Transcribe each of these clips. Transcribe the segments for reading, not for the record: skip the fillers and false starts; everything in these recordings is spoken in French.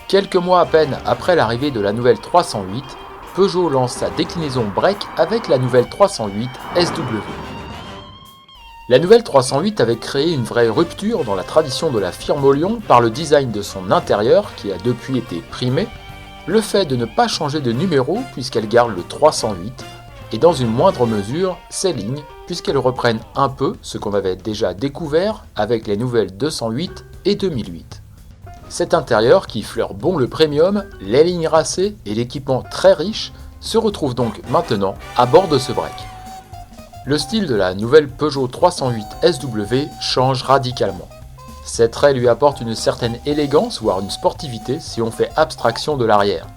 Quelques mois à peine après l'arrivée de la nouvelle 308, Peugeot lance sa déclinaison break avec la nouvelle 308 SW. La nouvelle 308 avait créé une vraie rupture dans la tradition de la firme au Lyon par le design de son intérieur qui a depuis été primé, le fait de ne pas changer de numéro puisqu'elle garde le 308 et dans une moindre mesure ses lignes puisqu'elles reprennent un peu ce qu'on avait déjà découvert avec les nouvelles 208 et 2008. Cet intérieur qui fleure bon le premium, les lignes racées et l'équipement très riche se retrouve donc maintenant à bord de ce break. Le style de la nouvelle Peugeot 308 SW change radicalement. Ces traits lui apportent une certaine élégance voire une sportivité si on fait abstraction de l'arrière.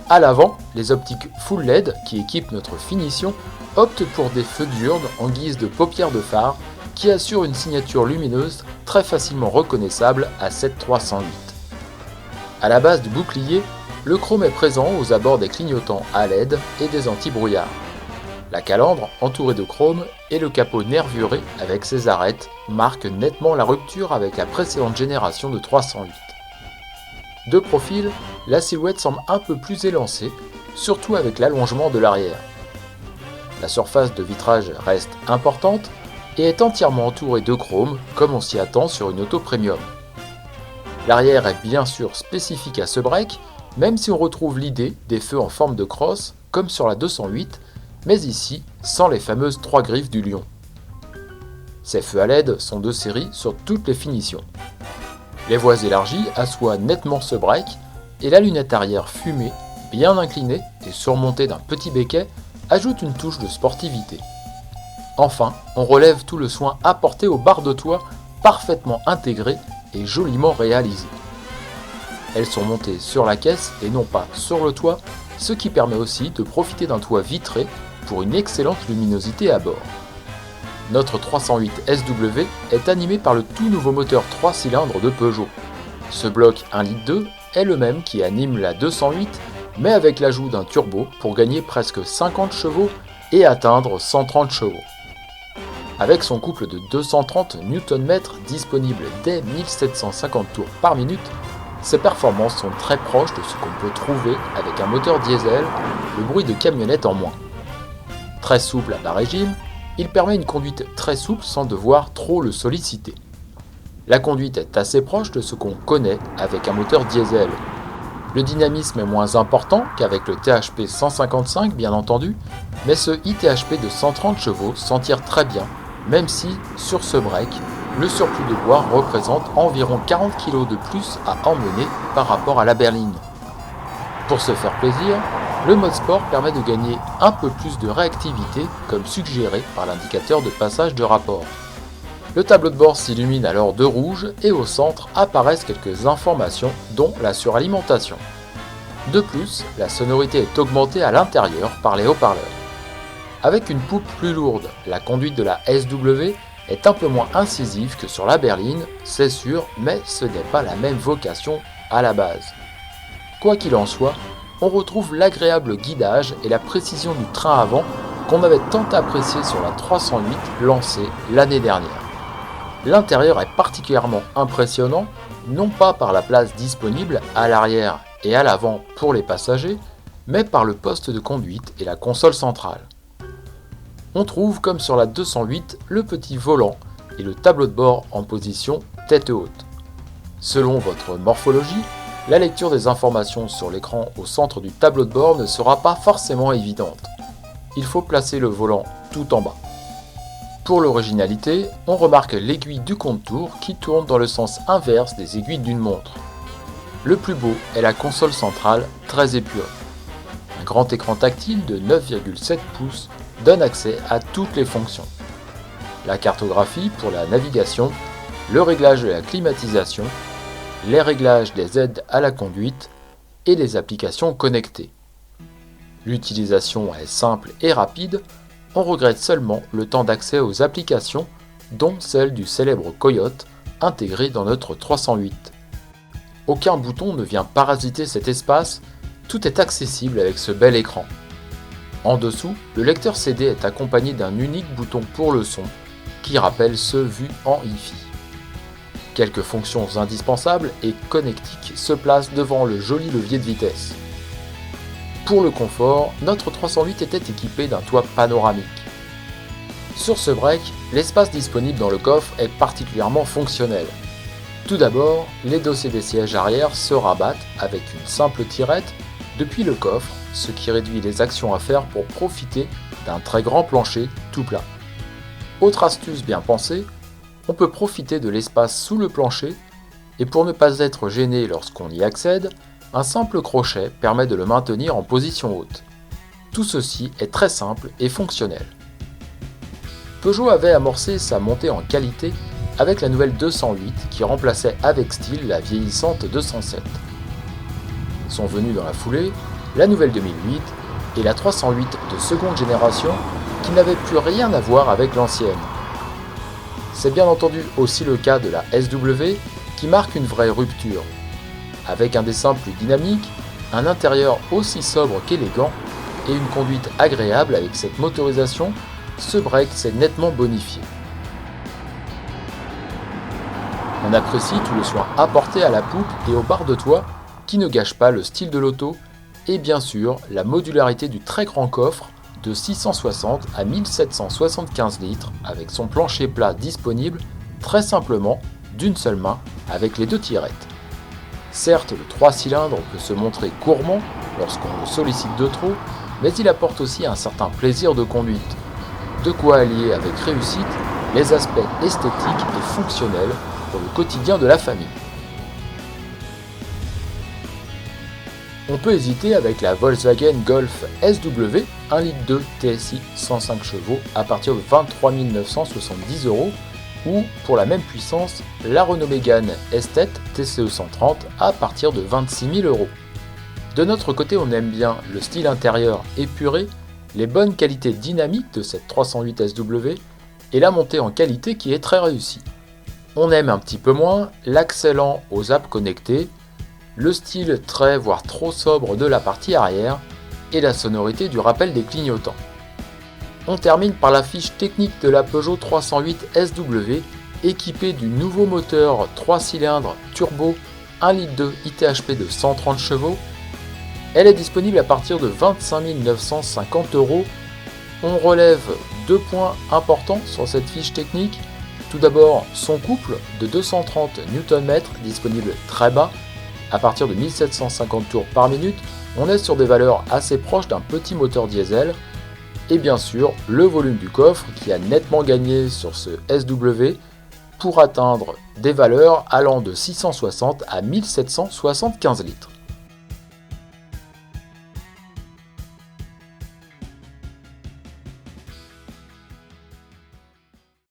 À l'avant, les optiques full LED qui équipent notre finition optent pour des feux diurnes en guise de paupières de phare qui assurent une signature lumineuse très facilement reconnaissable à cette 308. À la base du bouclier, le chrome est présent aux abords des clignotants à LED et des anti-brouillards. La calandre, entourée de chrome, et le capot nervuré avec ses arêtes marquent nettement la rupture avec la précédente génération de 308. De profil, la silhouette semble un peu plus élancée, surtout avec l'allongement de l'arrière. La surface de vitrage reste importante et est entièrement entourée de chrome comme on s'y attend sur une auto premium. L'arrière est bien sûr spécifique à ce break, même si on retrouve l'idée des feux en forme de crosse comme sur la 208, mais ici sans les fameuses 3 griffes du lion. Ces feux à LED sont de série sur toutes les finitions. Les voies élargies assoient nettement ce break et la lunette arrière fumée, bien inclinée et surmontée d'un petit béquet ajoute une touche de sportivité. Enfin, on relève tout le soin apporté aux barres de toit parfaitement intégrées et joliment réalisées. Elles sont montées sur la caisse et non pas sur le toit, ce qui permet aussi de profiter d'un toit vitré pour une excellente luminosité à bord. Notre 308 SW est animé par le tout nouveau moteur 3 cylindres de Peugeot. Ce bloc 1,2 litre est le même qui anime la 208, mais avec l'ajout d'un turbo pour gagner presque 50 chevaux et atteindre 130 chevaux. Avec son couple de 230 Nm disponible dès 1750 tours par minute, ses performances sont très proches de ce qu'on peut trouver avec un moteur diesel, le bruit de camionnette en moins. Très souple à bas régime, il permet une conduite très souple sans devoir trop le solliciter. La conduite est assez proche de ce qu'on connaît avec un moteur diesel. Le dynamisme est moins important qu'avec le THP 155 bien entendu, mais ce ITHP de 130 chevaux s'en tire très bien, même si, sur ce break, le surplus de poids représente environ 40 kg de plus à emmener par rapport à la berline. Pour se faire plaisir, le mode sport permet de gagner un peu plus de réactivité comme suggéré par l'indicateur de passage de rapport. Le tableau de bord s'illumine alors de rouge et au centre apparaissent quelques informations dont la suralimentation. De plus, la sonorité est augmentée à l'intérieur par les haut-parleurs. Avec une poupe plus lourde, la conduite de la SW est un peu moins incisive que sur la berline, c'est sûr, mais ce n'est pas la même vocation à la base. Quoi qu'il en soit, on retrouve l'agréable guidage et la précision du train avant qu'on avait tant apprécié sur la 308 lancée l'année dernière. L'intérieur est particulièrement impressionnant, non pas par la place disponible à l'arrière et à l'avant pour les passagers, mais par le poste de conduite et la console centrale. On trouve comme sur la 208 le petit volant et le tableau de bord en position tête haute. Selon votre morphologie, la lecture des informations sur l'écran au centre du tableau de bord ne sera pas forcément évidente. Il faut placer le volant tout en bas. Pour l'originalité, on remarque l'aiguille du compte-tours qui tourne dans le sens inverse des aiguilles d'une montre. Le plus beau est la console centrale très épurée. Un grand écran tactile de 9,7 pouces donne accès à toutes les fonctions. La cartographie pour la navigation, le réglage de la climatisation, les réglages des aides à la conduite et les applications connectées. L'utilisation est simple et rapide, on regrette seulement le temps d'accès aux applications, dont celle du célèbre Coyote intégré dans notre 308. Aucun bouton ne vient parasiter cet espace, tout est accessible avec ce bel écran. En dessous, le lecteur CD est accompagné d'un unique bouton pour le son, qui rappelle ceux vus en hi-fi. Quelques fonctions indispensables et connectiques se placent devant le joli levier de vitesse. Pour le confort, notre 308 était équipé d'un toit panoramique. Sur ce break, l'espace disponible dans le coffre est particulièrement fonctionnel. Tout d'abord, les dossiers des sièges arrière se rabattent avec une simple tirette depuis le coffre, ce qui réduit les actions à faire pour profiter d'un très grand plancher tout plat. Autre astuce bien pensée, on peut profiter de l'espace sous le plancher et pour ne pas être gêné lorsqu'on y accède, un simple crochet permet de le maintenir en position haute. Tout ceci est très simple et fonctionnel. Peugeot avait amorcé sa montée en qualité avec la nouvelle 208 qui remplaçait avec style la vieillissante 207. Sont venues dans la foulée la nouvelle 2008 et la 308 de seconde génération qui n'avait plus rien à voir avec l'ancienne. C'est bien entendu aussi le cas de la SW qui marque une vraie rupture. Avec un dessin plus dynamique, un intérieur aussi sobre qu'élégant et une conduite agréable avec cette motorisation, ce break s'est nettement bonifié. On apprécie tout le soin apporté à la poupe et aux barres de toit qui ne gâchent pas le style de l'auto et bien sûr la modularité du très grand coffre de 660 à 1775 litres avec son plancher plat disponible très simplement d'une seule main avec les deux tirettes. Certes, le 3 cylindres peut se montrer gourmand lorsqu'on le sollicite de trop, mais il apporte aussi un certain plaisir de conduite. De quoi allier avec réussite les aspects esthétiques et fonctionnels pour le quotidien de la famille. On peut hésiter avec la Volkswagen Golf SW 1,2 litre TSI 105 chevaux à partir de 23 970 € ou pour la même puissance la Renault Mégane Estate TCE 130 à partir de 26 000 €. De notre côté, on aime bien le style intérieur épuré, les bonnes qualités dynamiques de cette 308 SW et la montée en qualité qui est très réussie. On aime un petit peu moins l'accélant aux apps connectées, le style très voire trop sobre de la partie arrière et la sonorité du rappel des clignotants. On termine par la fiche technique de la Peugeot 308 SW équipée du nouveau moteur 3 cylindres turbo 1,2 litre ITHP de 130 chevaux. Elle est disponible à partir de 25 950 €. On relève deux points importants sur cette fiche technique. Tout d'abord, son couple de 230 Nm disponible très bas, à partir de 1750 tours par minute. On est sur des valeurs assez proches d'un petit moteur diesel. Et bien sûr, le volume du coffre qui a nettement gagné sur ce SW pour atteindre des valeurs allant de 660 à 1775 litres.